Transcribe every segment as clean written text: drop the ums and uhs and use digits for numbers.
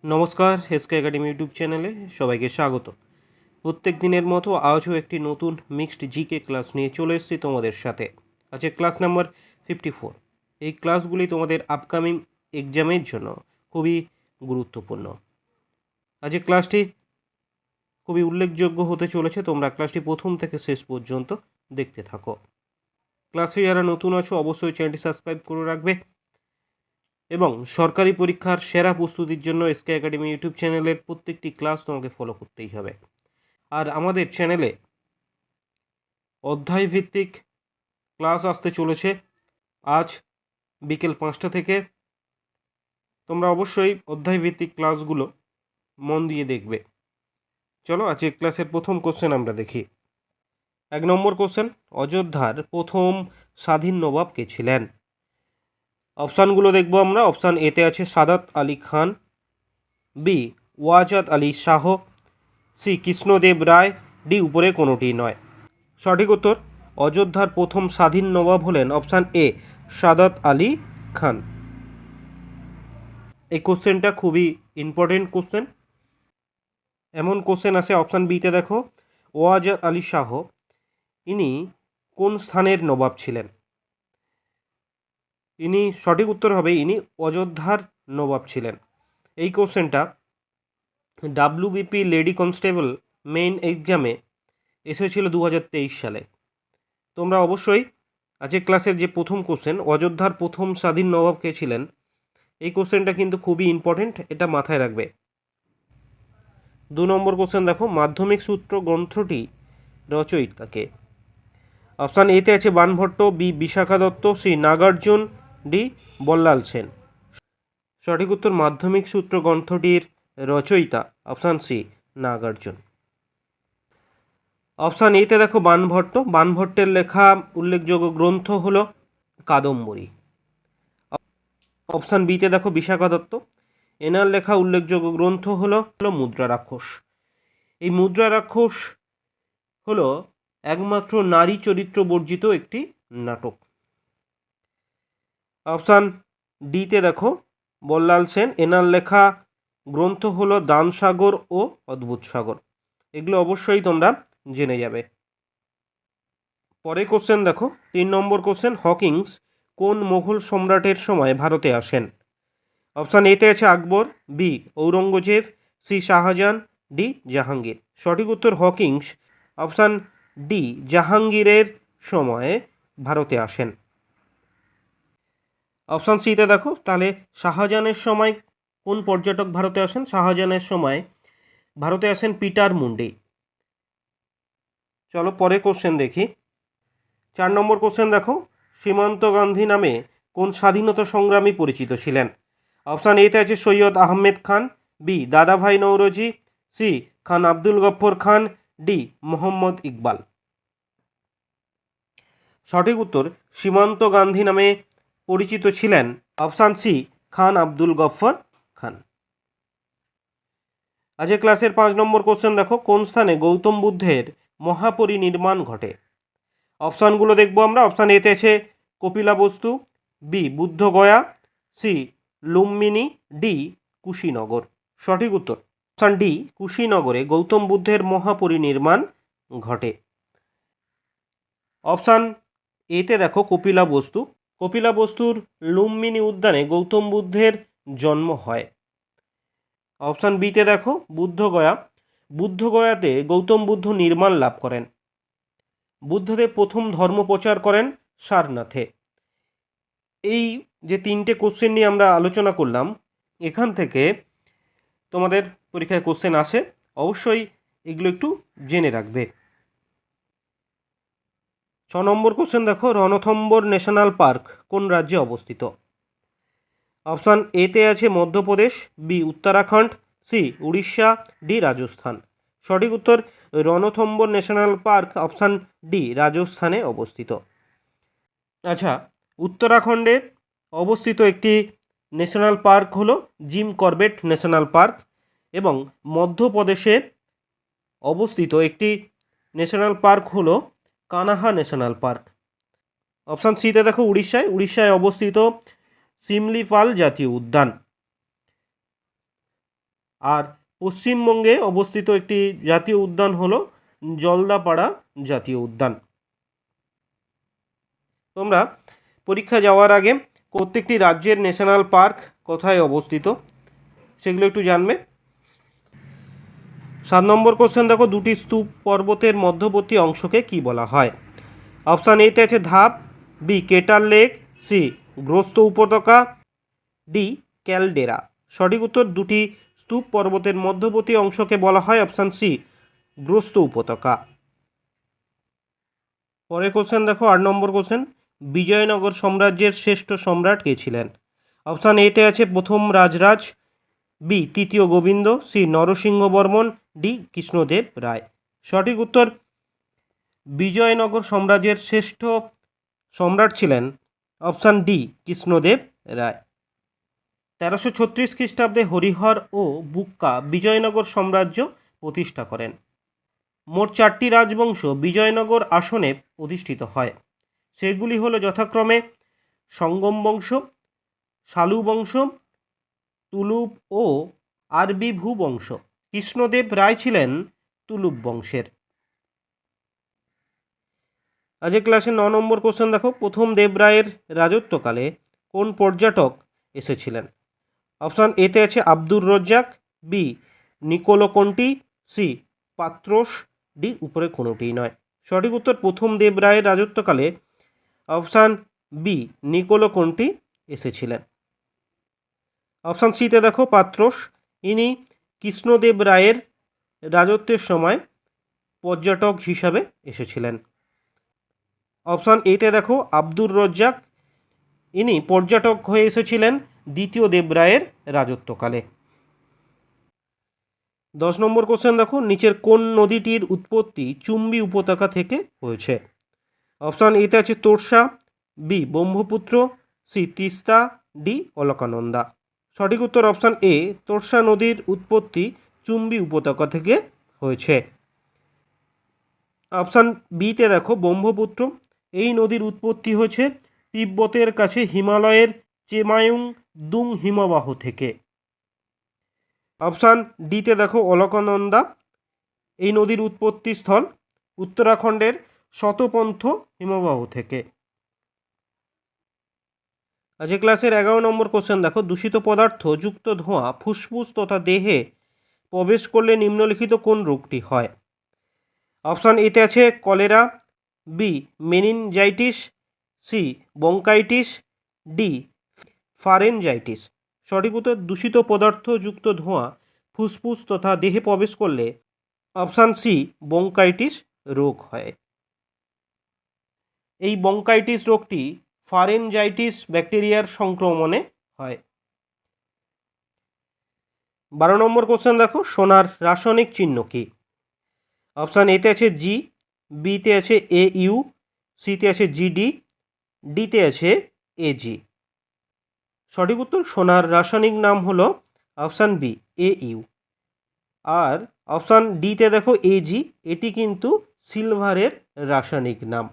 নমস্কার, SK academy YouTube চ্যানেলে সবাইকে স্বাগত। প্রত্যেক দিনের মতো আজও একটি নতুন মিক্সড জিকে ক্লাস নিয়ে চলে এসেছি তোমাদের সাথে। আজকে ক্লাস নাম্বার 54। এই ক্লাসগুলি তোমাদের আপকামিং এক্সামের জন্য খুবই গুরুত্বপূর্ণ। আজকে ক্লাসটি খুবই উল্লেখযোগ্য হতে চলেছে, তোমরা ক্লাসটি প্রথম থেকে শেষ পর্যন্ত দেখতে থাকো। ক্লাসে যারা নতুন আছো অবশ্যই চ্যানেলটি সাবস্ক্রাইব করে রাখবে এবং সরকারি পরীক্ষার সেরা প্রস্তুতির জন্য এসকে একাডেমি ইউটিউব চ্যানেলের প্রত্যেকটি ক্লাস তোমাকে ফলো করতেই হবে। আর আমাদের চ্যানেলে অধ্যায়ভিত্তিক ক্লাস আসতে চলেছে আজ বিকেল 5টা থেকে। তোমরা অবশ্যই অধ্যায়ভিত্তিক ক্লাসগুলো মন দিয়ে দেখবে। চলো আজকে ক্লাসের প্রথম কোশ্চেন আমরা দেখি। 1 নম্বর কোশ্চেন, অযোধ্যার প্রথম স্বাধীন নবাব কে ছিলেন? অপশানগুলো দেখব আমরা। অপশান এতে আছে সাদাত আলী খান, বি ওয়াজাদ আলী শাহ, সি কৃষ্ণদেব রায়, ডি উপরে কোনোটি নয়। সঠিক উত্তর অযোধ্যার প্রথম স্বাধীন নবাব হলেন অপশান এ সাদাত আলী খান। এই কোশ্চেনটা খুবই ইম্পর্টেন্ট কোশ্চেন। এমন কোশ্চেন আছে অপশান বিতে, দেখো ওয়াজাদ আলী শাহ ইনি কোন স্থানের নবাব ছিলেন? ইনি সঠিক উত্তর হবে ইনি অযোধ্যার নবাব ছিলেন। এই কোশ্চেনটা ডাব্লিউবিপি লেডি কনস্টেবল মেইন এক্সামে এসেছিল 2023 সালে। তোমরা অবশ্যই আজকে ক্লাসের যে প্রথম কোশ্চেন অযোধ্যার প্রথম স্বাধীন নবাব কে ছিলেন, এই কোশ্চেনটা কিন্তু খুবই ইম্পর্টেন্ট, এটা মাথায় রাখবে। 2 নম্বর কোশ্চেন দেখো, মাধ্যমিক সূত্র গ্রন্থটি রচয়িতা কে? অপশান এতে আছে Banabhatta, B Vishakha Datta, C Nagarjuna, D Ballal Sen. সঠিক উত্তর মাধ্যমিক সূত্র গ্রন্থটির রচয়িতা অপশান সি নাগার্জুন। অপশান এতে দেখো বাণভট্ট, বাণভট্টের লেখা উল্লেখযোগ্য গ্রন্থ হলো কাদম্বরী। অপশান বিতে দেখো বিশাখা দত্ত, এনার লেখা উল্লেখযোগ্য গ্রন্থ হলো মুদ্রা রাক্ষস। এই মুদ্রা রাক্ষস হলো একমাত্র নারী চরিত্র বর্জিত একটি নাটক। অপশান ডিতে দেখো বল্লাল সেন, এনার লেখা গ্রন্থ হলো দানসাগর ও অদ্ভুত সাগর। এগুলো অবশ্যই তোমরা জেনে যাবে। পরে কোশ্চেন দেখো 3 নম্বর কোশ্চেন, হকিংস কোন মোগল সম্রাটের সময় ভারতে আসেন? অপশান এতে আছে Akbar, B Aurangzeb, C Shahjahan, D Jahangir. সঠিক উত্তর হকিংস অপশান ডি জাহাঙ্গীরের সময়ে ভারতে আসেন। অপশান সিতে দেখো তাহলে শাহজাহানের সময় কোন পর্যটক ভারতে আসেন? শাহজাহানের সময় ভারতে আসেন পিটার মুন্ডি। চলো পরে কোশ্চেন দেখি। 4 নম্বর কোশ্চেন দেখো, সীমান্ত গান্ধী নামে কোন স্বাধীনতা সংগ্রামী পরিচিত ছিলেন? অপশান এতে আছে সৈয়দ আহমেদ খান, বি দাদাভাই নৌরোজি, সি খান আব্দুল গফ্ফর খান, ডি মোহাম্মদ ইকবাল। সঠিক উত্তর সীমান্ত গান্ধী নামে পরিচিত ছিলেন অপশান সি খান আব্দুল গফ্ফর খান। আজকে ক্লাসের 5 নম্বর কোশ্চেন দেখো, কোন স্থানে গৌতম বুদ্ধের মহাপরিনির্মাণ ঘটে? অপশানগুলো দেখবো আমরা। অপশান এতে আছে Kapilavastu, B Bodhgaya, C Lumbini, D Kushinagar. সঠিক উত্তর অপশান ডি কুশীনগরে গৌতম বুদ্ধের মহাপরিনির্মাণ ঘটে। অপশান এতে দেখো কপিলাবস্তু, কপিলাবস্তুর লুম্বিনী উদ্যানে গৌতম বুদ্ধের জন্ম হয়। অপশান বিতে দেখো বুদ্ধগয়া, বুদ্ধগয়াতে গৌতম বুদ্ধ নির্মাণ লাভ করেন। বুদ্ধদেব প্রথম ধর্ম প্রচার করেন সারনাথে। এই যে 3টে কোশ্চেন নিয়ে আমরা আলোচনা করলাম, এখান থেকে তোমাদের পরীক্ষায় কোশ্চেন আসে, অবশ্যই এগুলো একটু জেনে রাখবে। 6 নম্বর কোশ্চেন দেখো, রণথম্বর ন্যাশনাল পার্ক কোন রাজ্যে অবস্থিত? অপশান এতে আছে Madhya Pradesh, B Uttarakhand, C Orissa, D Rajasthan. সঠিক উত্তর Ranthambore national park option D রাজস্থানে অবস্থিত। আচ্ছা, উত্তরাখণ্ডে অবস্থিত একটি ন্যাশনাল পার্ক হলো জিম করবেট ন্যাশনাল পার্ক, এবং মধ্যপ্রদেশে অবস্থিত একটি ন্যাশনাল পার্ক হলো কানাহা ন্যাশনাল পার্ক। অপশান সিতে দেখো উড়িষ্যায় অবস্থিত সিমলিপাল জাতীয় উদ্যান। আর পশ্চিমবঙ্গে অবস্থিত একটি জাতীয় উদ্যান হলো জলদাপাড়া জাতীয় উদ্যান। তোমরা পরীক্ষা যাওয়ার আগে প্রত্যেকটি রাজ্যের ন্যাশনাল পার্ক কোথায় অবস্থিত সেগুলো একটু জানবে। 7 নম্বর কোশ্চেন দেখো, দুটি স্তূপ পর্বতের মধ্যবর্তী অংশকে কি বলা হয়? অপশান এতে আছে ধাপ, বি কেটার লেক, সি গ্রস্ত উপত্যকা, ডি ক্যালডেরা। সঠিক উত্তর, দুটি স্তূপ পর্বতের মধ্যবর্তী অংশকে বলা হয় অপশান সি গ্রস্ত উপত্যকা। পরের কোশ্চেন দেখো 8 নম্বর কোশ্চেন, বিজয়নগর সাম্রাজ্যের শ্রেষ্ঠ সম্রাট কে ছিলেন? অপশান এতে আছে প্রথম রাজরাজ, বি তৃতীয় গোবিন্দ, সি নরসিংহ বর্মন, ডি কৃষ্ণদেব রায়। সঠিক উত্তর, বিজয়নগর সাম্রাজ্যের শ্রেষ্ঠ সম্রাট ছিলেন অপশান ডি কৃষ্ণদেব রায়। 1336 খ্রিস্টাব্দে হরিহর ও বুক্কা বিজয়নগর সাম্রাজ্য প্রতিষ্ঠা করেন। মোট 4টি রাজবংশ বিজয়নগর আসনে অধিষ্ঠিত হয়। সেগুলি হলো যথাক্রমে সঙ্গম বংশ, শালু বংশ, তুলুপ ও আরবি ভূবংশ। কৃষ্ণদেব রায় ছিলেন তুলুপ বংশের। আজকে ক্লাসে 9 নম্বর কোশ্চেন দেখো, প্রথম দেবরায়ের রাজত্বকালে কোন পর্যটক এসেছিলেন? অপশান এতে আছে Abdur Razzaq, B Niccolo Conti, C পাত্রস, ডি উপরে কোনোটিই নয়। সঠিক উত্তর, প্রথম দেবরায়ের রাজত্বকালে অপশান বি নিকোলো কন্টি এসেছিলেন। অপশান সিতে দেখো পাত্রস, ইনি কৃষ্ণদেব রায়ের রাজত্বের সময় পর্যটক হিসাবে এসেছিলেন। অপশান এতে দেখো আব্দুর রজ্জাক, ইনি পর্যটক হয়ে এসেছিলেন দ্বিতীয় দেবরায়ের রাজত্বকালে। 10 নম্বর কোশ্চেন দেখো, নিচের কোন নদীটির উৎপত্তি চুম্বী উপত্যকা থেকে হয়েছে? অপশান এতে আছে Torsa, B Brahmaputra, C Teesta, D Alaknanda. সঠিক উত্তর অপশান এ, তোর্ষা নদীর উৎপত্তি চুম্বী উপত্যকা থেকে হয়েছে। অপশান বিতে দেখো ব্রহ্মপুত্র, এই নদীর উৎপত্তি হয়েছে তিব্বতের কাছে হিমালয়ের চেমায়ুং দুং হিমবাহ থেকে। অপশান ডিতে দেখো অলকানন্দা, এই নদীর উৎপত্তি স্থল উত্তরাখণ্ডের শতপন্থ হিমবাহ থেকে। আজকে ক্লাসের 11 নম্বর কোশ্চেন দেখো, দূষিত পদার্থ যুক্ত ধোঁয়া ফুসফুস তথা দেহে প্রবেশ করলে নিম্নলিখিত কোন রোগটি হয়? অপশান এতে আছে cholera, B meningitis, C bronchitis, D pharyngitis. সঠিক উত্তর, দূষিত পদার্থ যুক্ত ধোঁয়া ফুসফুস তথা দেহে প্রবেশ করলে অপশান সি বঙ্কাইটিস রোগ হয়। এই বঙ্কাইটিস রোগটি ফারেনজাইটিস ব্যাকটেরিয়ার সংক্রমণে হয়। 12 নম্বর কোশ্চেন দেখো, সোনার রাসায়নিক চিহ্ন কি? অপশান এতে আছে জি, বিতে আছে এ ইউ, সিতে আছে জিডি, ডিতে আছে এজি। সঠিক উত্তর, সোনার রাসায়নিক নাম হলো অপশান বি এ ইউ। আর অপশান ডিতে দেখো এজি, এটি কিন্তু সিলভারের রাসায়নিক নাম।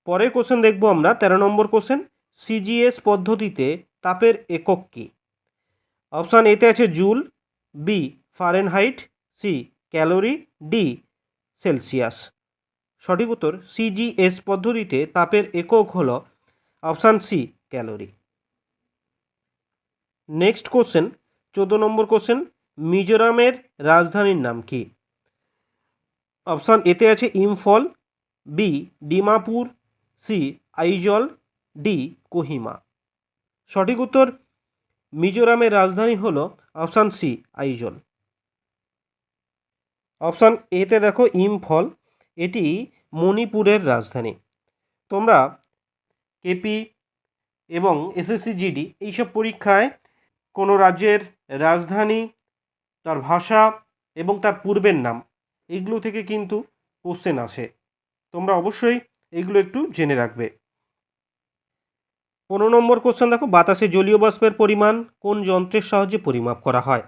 পরের কোশ্চেন দেখবো আমরা 13 নম্বর কোশ্চেন, সিজিএস পদ্ধতিতে তাপের একক কি? অপশান এতে আছে joule, B Fahrenheit, C calorie, D Celsius. সঠিক উত্তর, সিজিএস পদ্ধতিতে তাপের একক হলো option C calorie. Next question 14 number question, মিজোরামের রাজধানীর নাম কি? অপশান এতে আছে Imphal, B Dimapur, C Aizawl, D Kohima. সঠিক উত্তর, মিজোরামের রাজধানী হল অপশান সি আইজল। অপশান এতে দেখো ইম্ফল, এটি মণিপুরের রাজধানী। তোমরা কেপি এবং এসএসসি জিডি এইসব পরীক্ষায় কোনো রাজ্যের রাজধানী, তার ভাষা এবং তার পূর্বের নাম, এগুলো থেকে কিন্তু কোশ্চেন আসে। তোমরা অবশ্যই এগুলো একটু জেনে রাখবে। 15 নম্বর কোশ্চেন দেখো, বাতাসে জলীয় বাষ্পের পরিমাণ কোন যন্ত্রের সাহায্যে পরিমাপ করা হয়?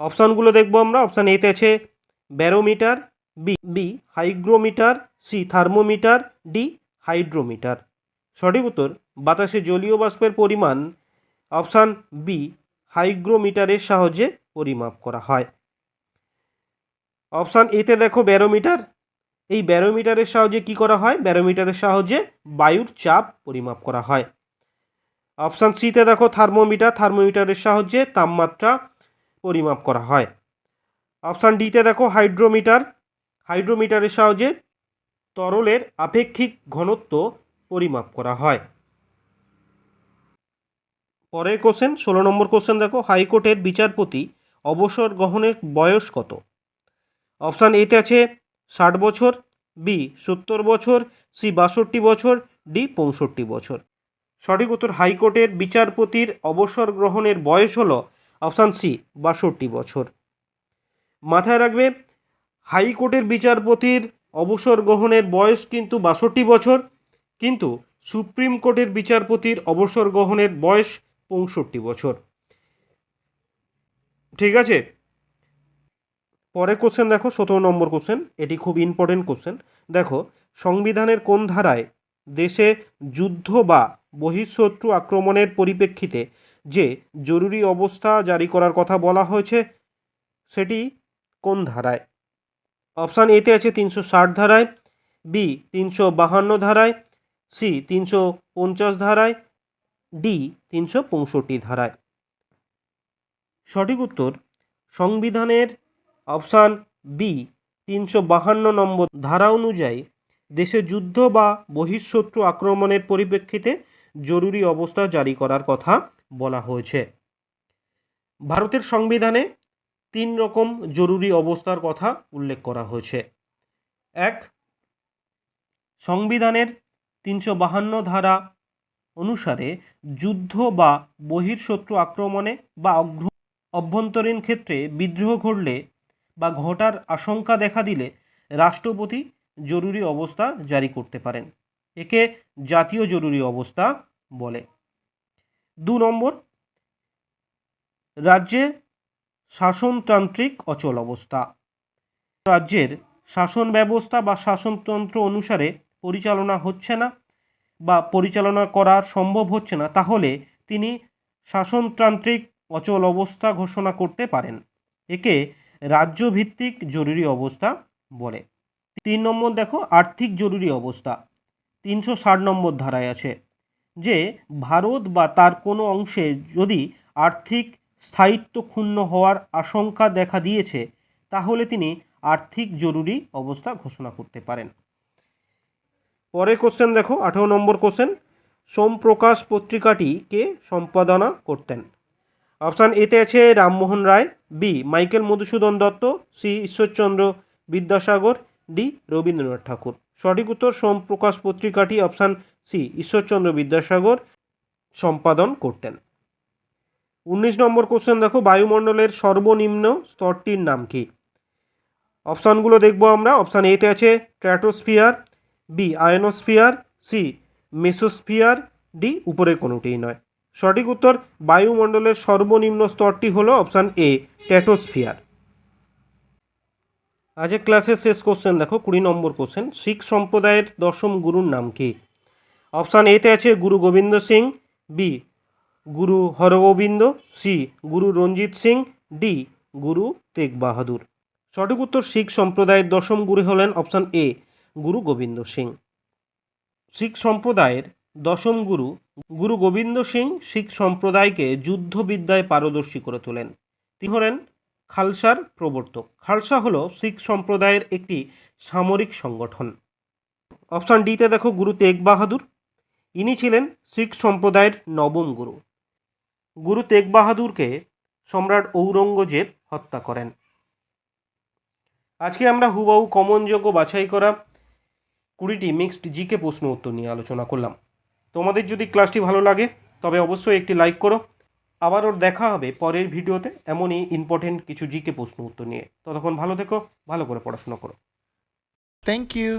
অপশানগুলো দেখবো আমরা। অপশান এতে আছে barometer, B hygrometer, C thermometer, D hydrometer. সঠিক উত্তর, বাতাসে জলীয় বাষ্পের পরিমাণ অপশান বি হাইগ্রোমিটারের সাহায্যে পরিমাপ করা হয়? অপশান এতে দেখো ব্যারোমিটার। এই ব্যারোমিটারের সাহায্যে কি করা হয়? ব্যারোমিটারের সাহায্যে বায়ুর চাপ পরিমাপ করা হয়। অপশান সিতে দেখো থার্মোমিটার। থার্মোমিটারের সাহায্যে তাপমাত্রা পরিমাপ করা হয়। অপশান ডিতে দেখো হাইড্রোমিটার। হাইড্রোমিটারের সাহায্যে তরলের আপেক্ষিক ঘনত্ব পরিমাপ করা হয়। পরের কোশ্চেন 16 নম্বর কোশ্চেন দেখো, হাইকোর্টের বিচারপতি অবসর গ্রহণের বয়স কত? অপশান এতে আছে 60 বছর, বি 70 বছর, সি 62 বছর, ডি 65 বছর। সঠিক উত্তর হাইকোর্টের বিচারপতির অবসর গ্রহণের বয়স হলো অপশান সি 62 বছর। মাথায় রাখবে হাইকোর্টের বিচারপতির অবসর গ্রহণের বয়স কিন্তু 62 বছর, কিন্তু সুপ্রিম কোর্টের বিচারপতির অবসর গ্রহণের বয়স 65 বছর। ঠিক আছে, পরের কোশ্চেন দেখো 17 নম্বর কোশ্চেন, এটি খুব ইম্পর্টেন্ট কোশ্চেন। দেখো, সংবিধানের কোন ধারায় দেশে যুদ্ধ বা বহিঃশত্রু আক্রমণের পরিপ্রেক্ষিতে যে জরুরি অবস্থা জারি করার কথা বলা হয়েছে সেটি কোন ধারায়? অপশান এতে আছে 360 ধারায়, বি 352 ধারায়, সি 350 ধারায়, ডি 365 ধারায়। সঠিক উত্তর সংবিধানের অপশান বি 352 নম্বর ধারা অনুযায়ী দেশে যুদ্ধ বা বহিঃশত্রু আক্রমণের পরিপ্রেক্ষিতে জরুরি অবস্থা জারি করার কথা বলা হয়েছে। ভারতের সংবিধানে 3 রকম জরুরি অবস্থার কথা উল্লেখ করা হয়েছে। এক, সংবিধানের 352 ধারা অনুসারে যুদ্ধ বা বহিঃশত্রু আক্রমণে বা অভ্যন্তরীণ ক্ষেত্রে বিদ্রোহ ঘটলে বা ঘটার আশঙ্কা দেখা দিলে রাষ্ট্রপতি জরুরি অবস্থা জারি করতে পারেন। একে জাতীয় জরুরি অবস্থা বলে। 2 নম্বর, রাজ্যে শাসনতান্ত্রিক অচল অবস্থা। রাজ্যের শাসন ব্যবস্থা বা শাসনতন্ত্র অনুসারে পরিচালনা হচ্ছে না বা পরিচালনা করা সম্ভব হচ্ছে না, তাহলে তিনি শাসনতান্ত্রিক অচল অবস্থা ঘোষণা করতে পারেন। একে রাজ্যভিত্তিক জরুরি অবস্থা বলে। 3 নম্বর দেখো, আর্থিক জরুরি অবস্থা। 360 নম্বর ধারায় আছে যে ভারত বা তার কোনো অংশে যদি আর্থিক স্থায়িত্ব ক্ষুণ্ণ হওয়ার আশঙ্কা দেখা দিয়েছে তাহলে তিনি আর্থিক জরুরি অবস্থা ঘোষণা করতে পারেন। পরের কোশ্চেন দেখো 18 নম্বর কোশ্চেন, সোমপ্রকাশ পত্রিকাটি কে সম্পাদনা করতেন? অপশান এতে আছে Rammohan Roy, B Michael Madhusudan Dutta, C Ishwarchandra Vidyasagar, D Rabindranath Thakur. সঠিক উত্তর সোমপ্রকাশ পত্রিকাটি অপশান সি ঈশ্বরচন্দ্র বিদ্যাসাগর সম্পাদন করতেন। 19 নম্বর কোশ্চেন দেখো, বায়ুমণ্ডলের সর্বনিম্ন স্তরটির নাম কি? অপশানগুলো দেখবো আমরা। অপশান এতে আছে stratosphere, B ionosphere, C mesosphere, D উপরে কোনোটিই নয়। সঠিক উত্তর বায়ুমণ্ডলের সর্বনিম্ন স্তরটি হলো অপশান এ স্ট্র্যাটোস্ফিয়ার। আজকের ক্লাসের শেষ কোশ্চেন দেখো 20 নম্বর কোশ্চেন, শিখ সম্প্রদায়ের দশম গুরুর নাম কি? অপশান এতে আছে গুরু গোবিন্দ সিং, বি গুরু হরগোবিন্দ, সি গুরু রঞ্জিত সিং, ডি গুরু তেগ বাহাদুর। সঠিক উত্তর শিখ সম্প্রদায়ের দশম গুরু হলেন অপশান এ গুরু গোবিন্দ সিং। শিখ সম্প্রদায়ের দশম গুরু গুরু গোবিন্দ সিং শিখ সম্প্রদায়কে যুদ্ধবিদ্যায় পারদর্শী করে তোলেন। তিনি হলেন খালসার প্রবর্তক। খালসা হলো শিখ সম্প্রদায়ের একটি সামরিক সংগঠন। অপশান ডিতে দেখো গুরু তেগ বাহাদুর, ইনি ছিলেন শিখ সম্প্রদায়ের নবম গুরু। গুরু তেগ বাহাদুরকে সম্রাট ঔরঙ্গজেব হত্যা করেন। আজকে আমরা হুবহু কমনযোগ্য বাছাই করা 20টি মিক্সড জিকে প্রশ্ন উত্তর নিয়ে আলোচনা করলাম। তোমাদের যদি ক্লাসটি ভালো লাগে তবে অবশ্যই একটি লাইক করো। আবারও দেখা হবে পরের ভিডিওতে এমনই ইম্পর্টেন্ট কিছু জিকে প্রশ্ন উত্তর নিয়ে। ততক্ষণ ভালো থেকো, ভালো করে পড়াশোনা করো। Thank you.